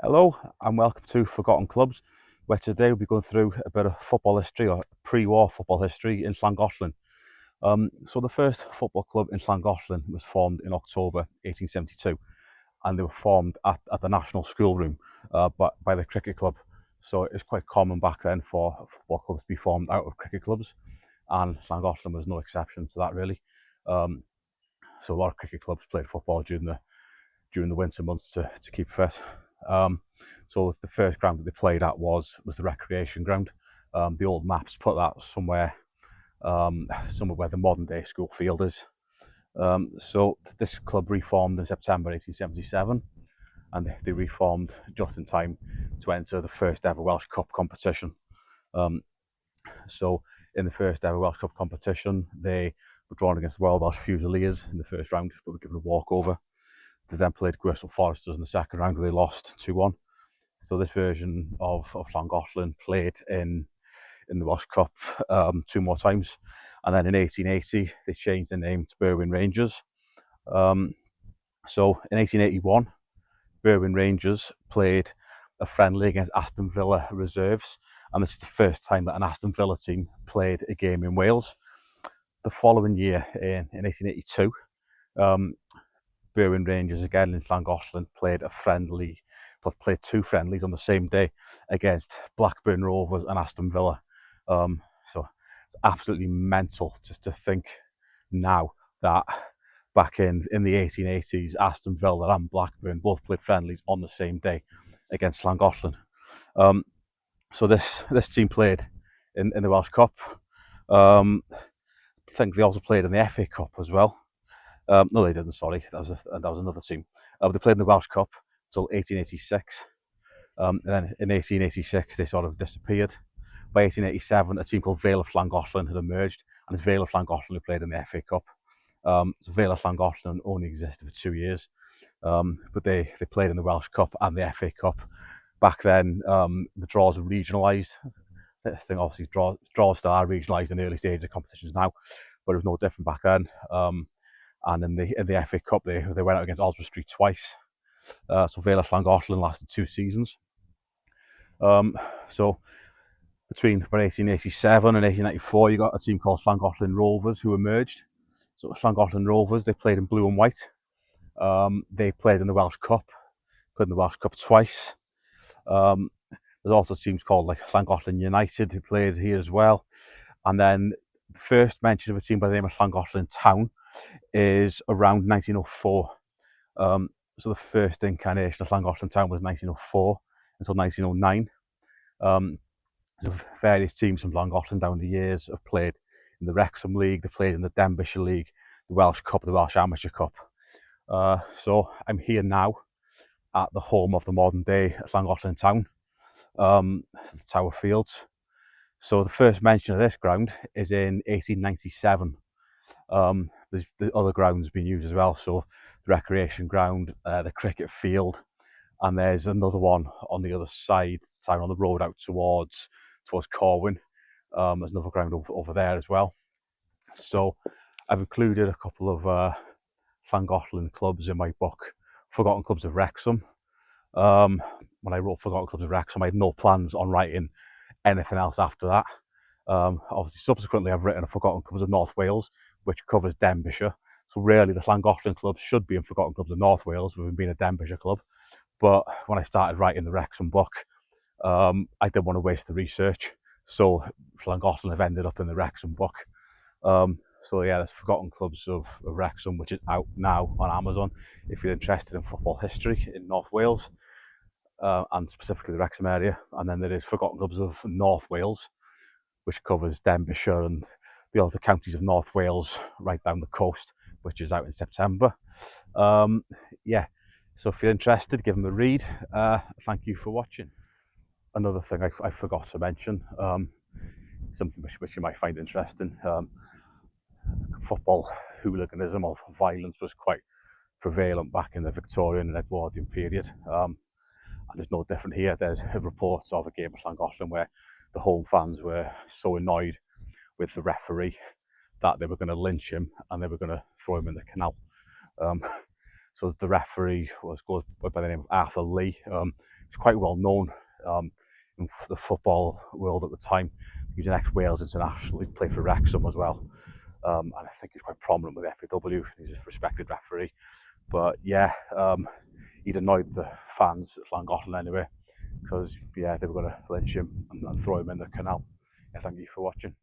Hello and welcome to Forgotten Clubs, where today we'll be going through a bit of football history or pre-war football history in Llangollen. So the first football club in Llangollen was formed in October 1872, and they were formed at the National Schoolroom by the cricket club. So it's quite common back then for football clubs to be formed out of cricket clubs, and Llangollen was no exception to that really. So a lot of cricket clubs played football during the winter months to keep fit. So the first ground that they played at was the recreation ground. The old maps put that somewhere where the modern day school field is. So this club reformed in September 1877, and they reformed just in time to enter the first ever Welsh Cup competition. So in the first ever Welsh Cup competition, they were drawn against the Royal Welsh Fusiliers in the first round, but were given a walkover. They then played Gristol Foresters in the second round, where they lost 2-1. So this version of Llangollen played in the Welsh Cup two more times. And then in 1880, they changed the name to Berwyn Rangers. So in 1881, Berwyn Rangers played a friendly against Aston Villa reserves. And this is the first time that an Aston Villa team played a game in Wales. The following year, in 1882, Berwyn Rangers again in Llangollen played two friendlies on the same day against Blackburn Rovers and Aston Villa. So it's absolutely mental just to think now that back in the 1880s, Aston Villa and Blackburn both played friendlies on the same day against Llangollen. So this team played in the Welsh Cup. I think they also played in the FA Cup as well. No, they didn't. Sorry, that was another team. They played in the Welsh Cup until 1886, and then in 1886 they sort of disappeared. By 1887, a team called Vale of Llangollen had emerged, and it's Vale of Llangollen who played in the FA Cup. So Vale of Llangollen only existed for 2 years, but they played in the Welsh Cup and the FA Cup. Back then, the draws were regionalised. I think obviously draws still are regionalised in the early stages of competitions now, but it was no different back then. And in the FA Cup, they went out against Oswestry twice. So Vale of Llangollen lasted 2 seasons. So between 1887 and 1894, you got a team called Llangollen Rovers who emerged. So Llangollen Rovers, they played in blue and white. They played in the Welsh Cup, played in the Welsh Cup twice. There's also teams called like Llangollen United who played here as well. And then the first mention of a team by the name of Llangollen Town is around 1904. So the first incarnation of Llangollen Town was 1904 until 1909. So various teams from Llangollen down the years have played in the Wrexham League, they played in the Denbighshire League, the Welsh Cup, the Welsh Amateur Cup. So I'm here now at the home of the modern day Llangollen Town, the Tower Fields. So the first mention of this ground is in 1897. There's the other grounds being used as well, so the recreation ground, the cricket field, and there's another one on the other side, on the road out towards Corwin. There's another ground over there as well. So I've included a couple of Llangollen clubs in my book, Forgotten Clubs of Wrexham. When I wrote Forgotten Clubs of Wrexham, I had no plans on writing anything else after that. Obviously, subsequently, I've written a Forgotten Clubs of North Wales, which covers Denbighshire. So really, the Llangollen club should be in Forgotten Clubs of North Wales, with being a Denbighshire club. But when I started writing the Wrexham book, I didn't want to waste the research. So Llangollen have ended up in the Wrexham book. So yeah, there's Forgotten Clubs of Wrexham, which is out now on Amazon if you're interested in football history in North Wales, and specifically the Wrexham area. And then there is Forgotten Clubs of North Wales, which covers Denbighshire and the other counties of North Wales right down the coast, which is out in September. Yeah, so if you're interested, give them a read. Thank you for watching. Another thing I forgot to mention, something which you might find interesting, football hooliganism or violence was quite prevalent back in the Victorian and Edwardian period. And it's no different here. There's reports of a game at Llangollen where the home fans were so annoyed with the referee that they were going to lynch him and they were going to throw him in the canal. So So the referee goes by the name of Arthur Lee. He's quite well known in the football world at the time. He's an ex-Wales international. He played for Wrexham as well. And I think he's quite prominent with the FAW. He's a respected referee. But yeah, he'd annoyed the fans at Llangollen anyway, because yeah, they were going to lynch him and throw him in the canal. Yeah, thank you for watching.